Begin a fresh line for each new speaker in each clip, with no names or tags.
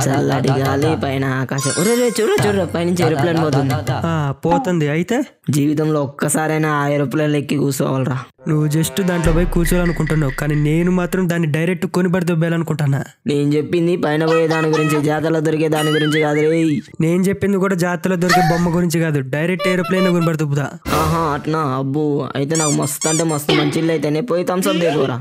చల్లటి గాలి పైన ఆకాశం. చూడ పైనుంచి ఏరోప్లేన్
పోతుంది. అయితే
జీవితంలో ఒక్కసారైనా ఆ ఏరోప్లేన్ ఎక్కి కూర్చోవాలరా.
నువ్వు జస్ట్ దాంట్లో పోయి కూర్చోవాలనుకుంటున్నావు, కానీ నేను మాత్రం దాన్ని డైరెక్ట్ కొనిబడి దొబ్బేయాలనుకుంటున్నా.
నేను చెప్పింది పైన పోయే దాని గురించి, జాతరలో దొరికే దాని గురించి కాదు రే.
నేను చెప్పింది కూడా జాతరలో దొరికే బొమ్మ గురించి కాదు, డైరెక్ట్ ఏరోప్లేన్ కొనిబడి దొబ్బుదా.
ఆహా అట్నా? అబ్బు అయితే నాకు మస్తు అంటే మస్తు మంచి ఇల్లు అయితేనే పోయి థమ్స్అప్ దేకురా.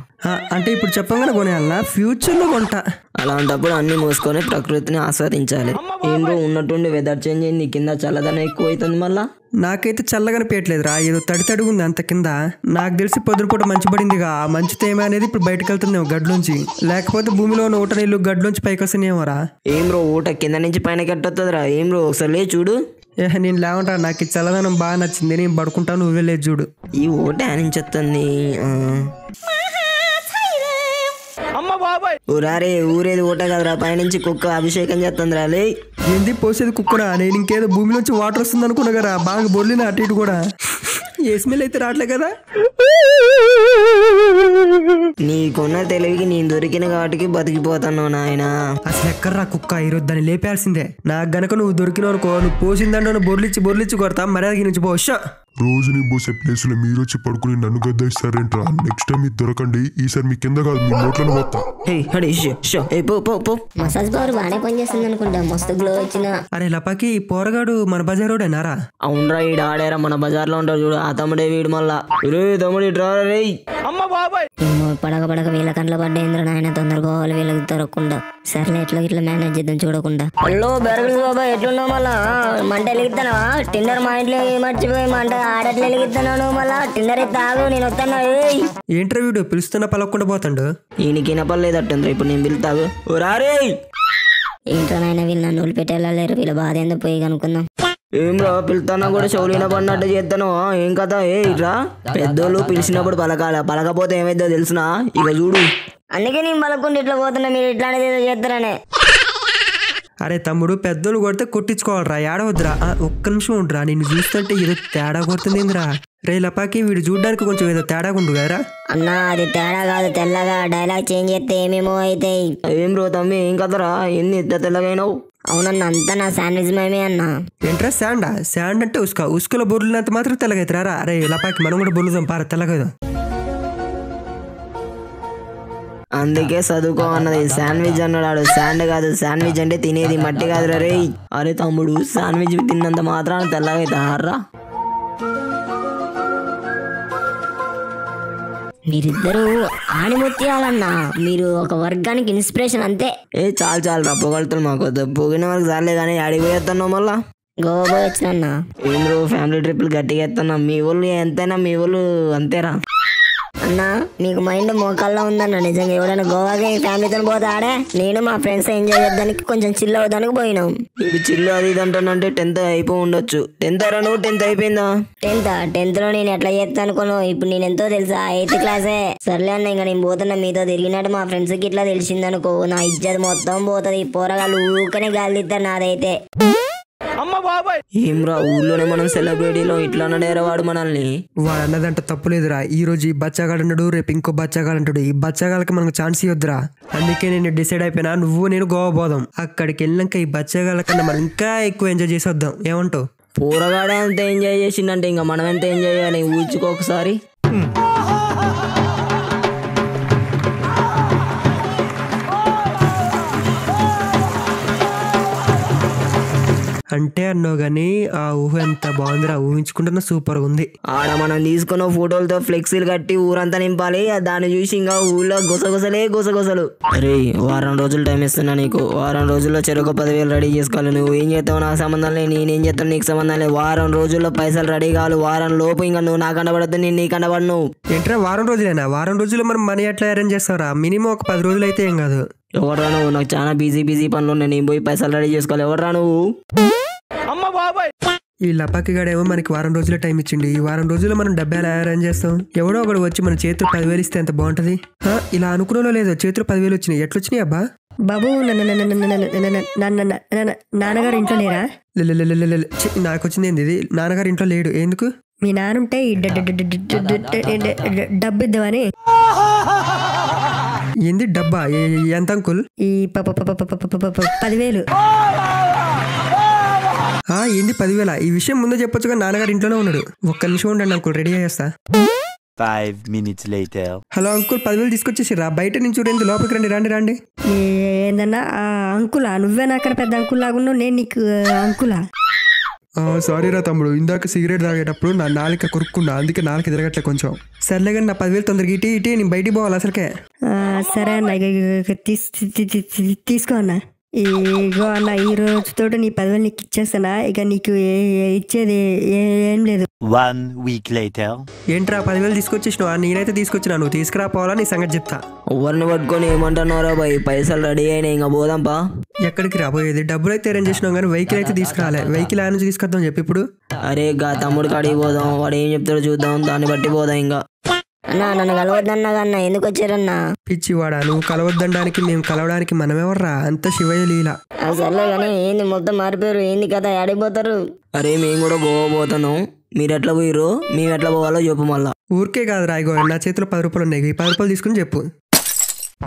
అంటే ఇప్పుడు చెప్పగానే కొనేయాలనా? ఫ్యూచర్ లో కొంటా.
అలాంటప్పుడు అన్ని మూసుకొని ప్రకృతిని ఆస్వాదించాలి. ఏం బ్రో ఉన్నట్టుండి వెదర్ చేంజ్ అయింది, కింద చల్లదనం ఎక్కువ అవుతుంది మళ్ళా.
నాకైతే చల్లగానే పేయట్లేదురా, ఏదో తడితడిగుంది అంత కింద. నాకు తెలిసి పొద్దునపూట మంచి పడిందిగా, ఆ మంచి తేమ అనేది ఇప్పుడు బయటకు వెళ్తుందేమో గడ్లోంచి, లేకపోతే భూమిలో ఉన్న ఊట నీళ్ళు గడ్లోంచి పైకి వస్తున్నాయేమోరా.
ఏం బ్రో ఊట కింద నుంచి పైన కట్టొస్తుందిరా? ఏం బ్రో ఒకసారి చూడు.
నేను లేవంటా, నాకు ఈ చల్లదనం బాగా నచ్చింది, నేను పడుకుంటాను, నువ్వే లేదు చూడు.
ఈ ఊట ఆనించొస్తుంది. ఊరారే ఊరేది ఊట కదరా, పైనుంచి కుక్క అభిషేకం చేస్తుంది రాలే.
ఏంది పోసేది కుక్కరా? నేను ఇంకేదో భూమిలోంచి వాటర్ వస్తుంది అనుకున్నా కదా, బాగా బొర్లిన అటు ఇటు కూడా. ఏ స్మెల్ అయితే రావట్లే కదా.
నీకున్న తెలివికి నేను దొరికిన కాబట్టి బతికిపోతాను నాయన.
అసలు ఎక్కడ్రా కుక్క? ఈరోజు దాన్ని లేపేయాల్సిందే. నాకు గనక నువ్వు దొరికినావు అనుకో, నువ్వు పోసిందంటే బొర్లిచ్చి కొడతా, మర్యాదకి నుంచి పోషా.
రోజు నీ పోసే ప్లేస్ లో మీరు వచ్చి పడుకుని నన్ను గద్దాయిస్తారేంట్రా? నెక్స్ట్ టైం ఇది దొరకండి, ఈసారి మీ కింద కాదు మీ నోట్లను పోతా.
మసాజ్ పవర్ బాగానే పనిచేస్తుంది అనుకుంటా, మస్తు గ్లో వచ్చిన.
అరే లపాకి, పోరగాడు మన బజారోడేనారా?
అవునరా, ఈడు ఆడారా మన బజార్ లో ఉంటాడు చూడు, ఆ తమ్ముడే వీడు మళ్ళా. తమ్ముడు ఇట్రా రే.
పడక వీళ్ళ కంట్లో పడ్డేంద్ర నాయన, తొందరగా పోవాలి వీళ్ళకి దొరకకుండా. సర్లే ఎట్లా ఇట్లా మేనేజ్ చేద్దాం చూడకుండా.
హలో బెరగలు బాబాయ్, ఎట్లున్నావు మళ్ళా? మంట వెలిగిస్తానా? టిన్నర్ మా ఇంట్లో మర్చిపోయి మంట ఆడట్లు వెలిగిస్తున్నాను మళ్ళా. టిన్నర్ అయితే తాగు, నేను వస్తాను.
ఏంట్రా వీడు పిలుస్తున్నా పలకుండా పోతాడు?
ఈయనకి వినపడలేదట్టుంది, ఇప్పుడు నేను పిలుతాగు. రారే
ఏంట్రా నాయన, వీళ్ళు నన్ను వదిలిపెట్టేళ్ళలేరు, వీళ్ళ బాధ ఏందో పోయి కనుక్కుందాం.
ఏం రా పిలుతానా కూడా చెవులిన పడినట్టు చేస్తాను. ఏం కదా ఇట్రా, పెద్దోళ్ళు పిలిచినప్పుడు పలకపోతే ఏమైందో తెలుసునా? ఇక చూడు. అందుకే నేను పలకుండా ఇట్లా పోతున్నా, మీరు ఇట్లాంటిది ఏదో చేస్తారనే.
అరే తమ్ముడు, పెద్దోళ్ళు కొడితే కొట్టించుకోవాలరా, ఏడవద్దురా. ఒక్క నిమిషం ఉండరా, నిన్ను చూస్తుంటే ఏదో తేడా కొడుతుందిరా. రే లపాకి, వీడు చూడడానికి కొంచెం ఏదో తేడాగా ఉండు కదరా.
అన్నా అది తేడా కాదు, తెల్లగా. డైలాగ్ చేంజ్ చేస్తే ఏమేమో అవుతాయి.
ఏం రో తమ్మి, ఏం కదరా, ఎన్ని ఎంత తెల్లగైనావు?
అవునన్నా, అంతా నా శాండ్విచ్ మేమే అన్నా.
ఏంట్రా శాండా? శాండ్ అంటే ఉసుకలో బొర్లినంత మాత్రం తెల్లగైతారా? అరే లపాకి, మనం కూడా బొర్లుదాం పార, తెల్లగైదా.
అందుకే చదువుకో అన్నది. శాండ్విచ్ అన్నాడు, శాండ్ కాదు. శాండ్విచ్ అంటే తినేది, మట్టి కాదు రే. అరే తమ్ముడు, శాండ్విచ్ తిన్నంత మాత్రాన తెల్లగైతారా?
మీరిద్దరూ ఆణిముత్యాలన్నా, మీరు ఒక వర్గానికి ఇన్స్పిరేషన్ అంతే.
చాలు రా పొగలుతున్నా, మాకు పొగిన వరకు చాలే కానీ అడిగిపోయేస్తున్నావు మళ్ళా.
గోవా పోయి వచ్చినా.
ఏం రో ఫ్యామిలీ ట్రిప్లు గట్టిగా ఎత్తున్నా, మీ వాళ్ళు ఎంతైనా మీ వాళ్ళు అంతేరా.
అన్నా నీకు మైండ్ మోకాల్లో ఉందన్న, నిజంగా ఎవడైనా గోవాకి ఫ్యామిలీతో పోతే ఆడే. నేను మా ఫ్రెండ్స్ ఎంజాయ్ చేద్దానికి కొంచెం చిల్ అవుదానికి పోయినాం.
ఇది చిల్లు అది ఇది అంటానంటే 10th అయిపోయి ఉండొచ్చు. 10th రా నువ్వు? 10th అయిపోయిందా?
10th లో నేను ఎట్లా చేస్తా అనుకోను. ఇప్పుడు నేను ఎంతో తెలుసా, 8th క్లాసే. సర్లే అన్న, ఇంకా నేను పోతున్నా. మీతో తిరిగినట్టు మా ఫ్రెండ్స్ కి ఇట్లా తెలిసిందనుకో, నా ఇజ్జత్ మొత్తం పోతుంది. పోరగాళ్ళు ఊకనే గాలి తిస్తారు నాదైతే.
ఏం రా, ఊర్లోనే మనం సెలబ్రిటీలో ఇట్లా వాడు మనల్ని.
వాడు అన్నదంట తప్పులేదురా. ఈ రోజు ఈ బచ్చాగాడు అన్నాడు, రేపు ఇంకో బచ్చాగాడు అంటాడు. ఈ బచ్చాగాలకి మనకు ఛాన్స్ ఇవ్వద్దురా. అందుకే నేను డిసైడ్ అయిపోయినా, నువ్వు నేను గోవా పోదాం. అక్కడికి వెళ్ళినాక ఈ బచ్చాగాల కన్నా మనం ఇంకా ఎక్కువ ఎంజాయ్ చేసి వద్దాం. ఏమంటావు?
పోరగాడే అంత ఎంజాయ్ చేసిందంటే ఇంకా మనం ఎంత ఎంజాయ్ చేయాలి ఊహించుకోకసారి.
అంటే అన్నావు గానీ ఆ ఊహ ఎంత బాగుందిరా, ఊహించుకుంటున్నా సూపర్ ఉంది.
ఆడ మనం తీసుకున్న ఫోటోలతో ఫ్లెక్సీలు కట్టి ఊరంతా నింపాలి. దాన్ని చూసి ఇంకా ఊళ్ళో గుసగుసలు. అరే వారం రోజులు టైం ఇస్తున్నా నీకు. వారం రోజుల్లో చెరుకు 10,000 రెడీ చేసుకోవాలి. నువ్వు ఏం చేస్తావు నాకు సంబంధం లేదు, నేనేం చేస్తాను నీకు సంబంధం లేదు. వారం రోజుల్లో పైసలు రెడీ కావాలి. వారం లోపు ఇంకా నువ్వు నాకు కండబడద్దు, నేను నీ కండబడను.
ఏంట్రా వారం రోజులైనా? వారం రోజుల్లో మనం మనీ ఎట్లా అరేంజ్ చేస్తారా? మినిమం ఒక 10 రోజులు అయితే ఏం కాదు.
ఎవర్రా నువ్వు? నాకు చాలా బిజీ పనులు ఉన్నాయి, నేను పోయి పైసలు రెడీ చేసుకోవాలి. ఎవర్రా నువ్వు?
ఈ లపాకి గాడేమో మనకి వారం రోజుల టైం ఇచ్చిండి. ఈ వారం రోజుల్లో మనం 70 అరేంజ్ చేస్తాం. ఎవడో ఒకడు వచ్చి మన చేతిలో 10,000 ఇస్తే ఎంత బాగుంటది. ఇలా అనుకున్నాలో లేదో చేతిలో 10,000 వచ్చినాయి. ఎట్లొచ్చినాయి అబ్బా?
బాబు నాన్నగారు ఇంట్లో లేరా?
నాకు వచ్చింది ఏంది ఇది? నాన్నగారు ఇంట్లో లేడు. ఎందుకు?
మీ నాన్నుంటే డబ్బు ఇద్దామని.
ఏంది డబ్బా ఎంత అంకుల్?
ఈ 10,000.
ఏంది 10,000? ఈ విషయం ముందే చెప్పొచ్చుగా, నాన్నగారు ఇంట్లోనే ఉన్నాడు. ఒక్క నిమిషం ఉండండి అంకుల్, రెడీ చేస్తా.
5 minutes later.
Hello uncle, 10,000 తీసుకొచ్చేసిరా? బయట నుంచి చూడండి, లోపలికి రండి.
ఏందన్నా అంకులా? నువ్వేనా అక్కడ పెద్ద అంకుల్ లాగున్నావు, నేను నీకు అంకులా?
సారీ రా తమ్ముడు, ఇందాక సిగరెట్ తాగేటప్పుడు నా నాలిక కొరుక్కున్నా, అందుకే నాలుక తిరగట్లే కొంచెం. సర్లే కానీ నా 10,000 తొందరగా ఇటీ నేను బయటికి పోవాలి అసలుకే.
సరే అన్న, తీసుకో అన్న. ఇగో అన్న, ఈ రోజుతో నీ 10,000 నీకు ఇచ్చేస్తానా? ఇక నీకు ఇచ్చేది ఏం లేదు.
1 week later.
ఏంట్రా 10,000 తీసుకొచ్చేసినావా? నేనైతే తీసుకొచ్చినా, నువ్వు తీసుకురాపోవాలా? నీ సంగతి చెప్తా.
ఎవరిని పట్టుకొని ఏమంటున్నారా బాయ్? పైసలు రెడీ అయినాయి, ఇంకా పోదాంపా.
ఎక్కడికి రాబోయేది? డబ్బులు అయితే అరేంజ్ చేసినాం కానీ వెహికల్ అయితే తీసుకురాలే. వెహికల్ ఆ నుంచి తీసుకొద్దాం చెప్పి ఇప్పుడు.
అరే గా తమ్ముడు కాడికి పోదాం, వాడు ఏం చెప్తాడో చూద్దాం, దాన్ని బట్టి పోదాం. ఇంకా
అన్నా నన్ను కలవద్దన్నా కన్నా ఎందుకు వచ్చారన్నా?
పిచ్చివాడా, నువ్వు కలవద్దనడానికి మేము కలవడానికి మనమెవర్రా? అంత శివయ్య లీల.
సర్లే కానీ ఏంది మొత్తం మారిపోయారు, ఏంది కదా ఆడిపోతారు?
అరే మేము కూడా గోవా పోతున్నాం, మీరు ఎట్లా పోయిర్రు, మేము ఎట్లా పోవాలో చెప్పు మళ్ళా.
ఊరికే కాదు రాయిగో, నా చేతిలో 10 రూపాయలు ఉన్నాయి, ఈ 10 రూపాయలు తీసుకుని చెప్పు.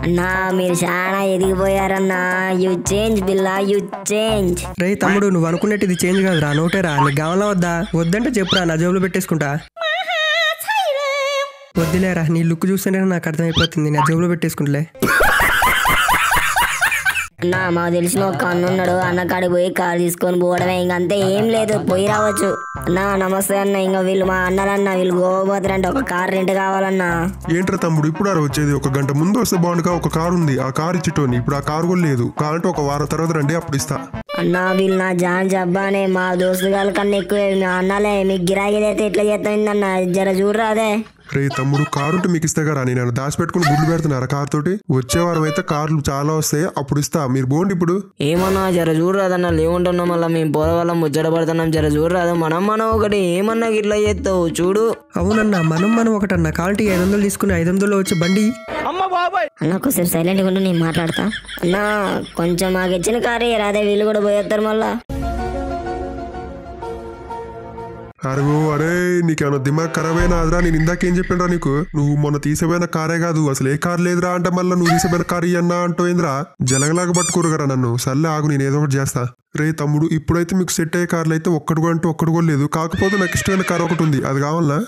అన్నా మీరు చాలా ఎదిగిపోయారన్నా. You change Billa, you change.
రే తమ్ముడు, నువ్వు అనుకున్నట్టు ఇది చేంజ్ కాదురా, నోటేరా. నీకు కావాలా వద్దా? వద్దంటే చెప్పురా, నా జోబులో పెట్టేసుకుంటా. వద్దులేరా, నీ లుక్ చూస్తేనే నాకు అర్థమైపోతుంది, నా జోబులో పెట్టేసుకుంటలే.
అన్నా మాకు తెలిసిన ఒక అన్న ఉన్నాడు, అన్న కాడికి పోయి కారు తీసుకొని పోవడమే, ఇంకంతే, ఏం లేదు, పోయి రావచ్చు. అన్నా నమస్తే అన్న. ఇంకా వీళ్ళు మా అన్నలన్నా, వీళ్ళు గోవా పోతారంటే ఒక కార్ రెంట్ కావాలన్నా.
ఏంట్రా తమ్ముడు ఇప్పుడు వచ్చేది? 1 గంట ముందు వస్తే బాగుండుగా. ఒక కారు ఉంది, ఆ కారు ఇచ్చిటోని. ఇప్పుడు ఆ కారు కూడా లేదు. కారంటే 1 వారం తర్వాత రండి, అప్పుడు ఇస్తా.
అన్నా వీళ్ళు నా జాన్ జబ్బానే, మా దోస్తుల కన్నా ఎక్కువే. మా అన్నలే, మీకు గిరాకీ అయితే ఎట్లా చేస్తాయిందన్న, జర చూడరా అదే.
రే తమ్ముడు, కారు ఉంటే మీకు ఇస్తా కదా, నేను దాచిపెట్టుకుని గుడ్లు పెడుతున్నారా కారు తోటి? వచ్చే వారం అయితే కార్లు చాలా వస్తాయి, అప్పుడు ఇస్తా. మీరు పోండి ఇప్పుడు.
ఏమన్నా జర చూడరాదన్నా, లేవుంటున్నాం మళ్ళీ మేము పోరవాళ్ళం ముచ్చట పడుతున్నాం, జర చూడరాదు. మనం ఒకటి ఏమన్నా ఇట్లా చేస్తావు చూడు.
అవునన్నా, మనం ఒకటన్నా. కావాలంటే 500 తీసుకుని 500లో వచ్చి బండి.
అన్న కొంచెం సైలెంట్గా ఉండి నేను మాట్లాడతా. అన్నా కొంచెం మాకు ఇచ్చిన కారే రాదే, వీళ్ళు కూడా పోయేస్తారు మళ్ళా.
అరే నీకేమన్నా దిమాగ్ ఖరాబ్ అయినా అదరా? నేను ఇందాకేం చెప్పినరా నీకు? నువ్వు మొన్న తీసిపోయిన కారే కాదు, అసలు ఏ కారు లేదురా అంటే మళ్ళీ నువ్వు తీసిపోయిన కారు ఇయ్యన్నా అంటోయిందిరా. జలగలాగా పట్టుకోరు కదా నన్ను. సర్లే ఆగు, నేను ఏదో ఒకటి చేస్తా. రే తమ్ముడు, ఇప్పుడైతే మీకు సెట్ అయ్యే కార్లు అయితే ఒక్కడు అంటే ఒక్కడు కూడా లేదు. కాకపోతే నాకు ఇష్టమైన కారు ఒకటి ఉంది, అది కావాలనా?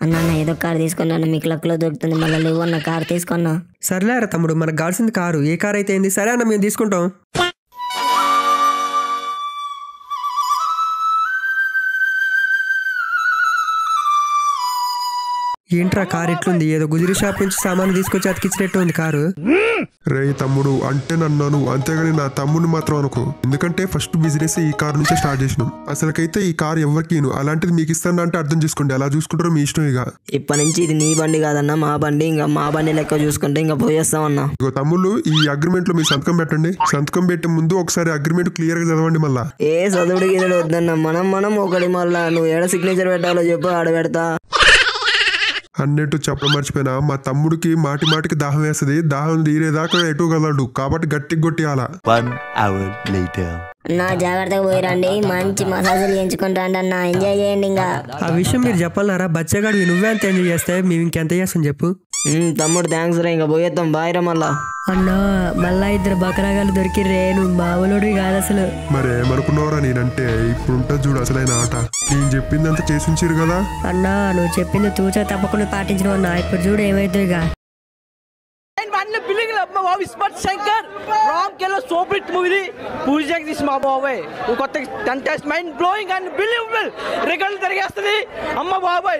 అన్న ఏదో కారు తీసుకున్నాను, మీకు లక్లో దొరుకుతుంది, మళ్ళీ లేవు అన్న కారు తీసుకున్నా.
సర్లేరా తమ్ముడు, మనకు కావాల్సింది కారు. ఏ కారు అయితే ఏంది? సరే అన్న, మేము తీసుకుంటాం. ఏంట్రా కారు ఎట్లుంది? ఏదో గుజరీ షాప్ నుంచి సామాను తీసుకొచ్చి అతికిచ్చినట్టు ఉంది కారు.
రే తమ్ముడు అంటే నన్ను, అంతేగాని నా తమ్ముడిని మాత్రం అనుకో. ఎందుకంటే ఫస్ట్ బిజినెస్ ఈ కారు నుంచే స్టార్ట్ చేసినాం. అసలుకైతే ఈ కారు ఎవరికి, అలాంటిది మీకు ఇస్తాను అంటే అర్థం చేసుకోండి. అలా చూసుకుంటారో మీ ఇష్టం. ఇక
ఇప్పటి నుంచి ఇది నీ బండి కాదన్నా, మా బండి. ఇంకా మా బండి లెక్క చూసుకుంటే ఇంకా పోయేస్తామన్నా.
ఇగో తమ్ముళ్ళు, ఈ అగ్రిమెంట్ లో మీ సంతకం పెట్టండి. సంతకం పెట్టే ముందు ఒకసారి అగ్రిమెంట్ క్లియర్ గా చదవండి. మళ్ళా
ఏ చదువుడికి ఇది వద్దన్నా, మనం ఒకటి. మళ్ళా నువ్వు ఏడ సిగ్నేచర్ పెట్టాలో చెప్పు, ఆడ పెడతా.
అన్నట్టు చెప్పడం మర్చిపోయినా, మా తమ్ముడికి మాటికి దాహం వేస్తుంది. దాహం తీరేదాకా ఎటు కదలడు, కాబట్టి గట్టిగా కొట్టియాల.
1 hour later.
నా జాగ్రత్తగా పోయిరండి, మంచి మసాజులు చేయించుకుంటా అన్న, ఎంజాయ్ చేయండి. ఇంకా
ఆ విషయం మీరు చెప్పాలరా? బచ్చగాడు నువ్వే అంత ఎంజాయ్ చేస్తే మేము ఇంకెంత చేస్తాం చెప్పు.
తమ్ముడు థ్యాంక్స్ రా, ఇంకా పోయేద్దాం. బాయ్ రా మళ్ళా.
అన్నా మళ్ళా 2 బకరాగాలు దొరికిర్రే, నువ్వు మామూలుడివి కాదు అసలు.
మరేమనుకున్నావురా నేనంటే? ఇప్పుడు ఉంటుంది చూడు అసలైన ఆట. నేను చెప్పిందంతా చేసి ఉంచారు కదా
అన్నా, నువ్వు చెప్పింది తూచా తప్పకుండా పాటించడం అన్నా. ఇప్పుడు చూడు ఏమైతుంది. ఇక
బిల్లింగ్ మా బాబు స్మార్ట్ శంకర్ రామ్ కేలో సూపర్ మూవీ పూజకి తీసి మా బాబాయ్ కొత్త contest mind blowing and believable రికార్డులు తిరిగేస్తుంది అమ్మ బాబాయ్.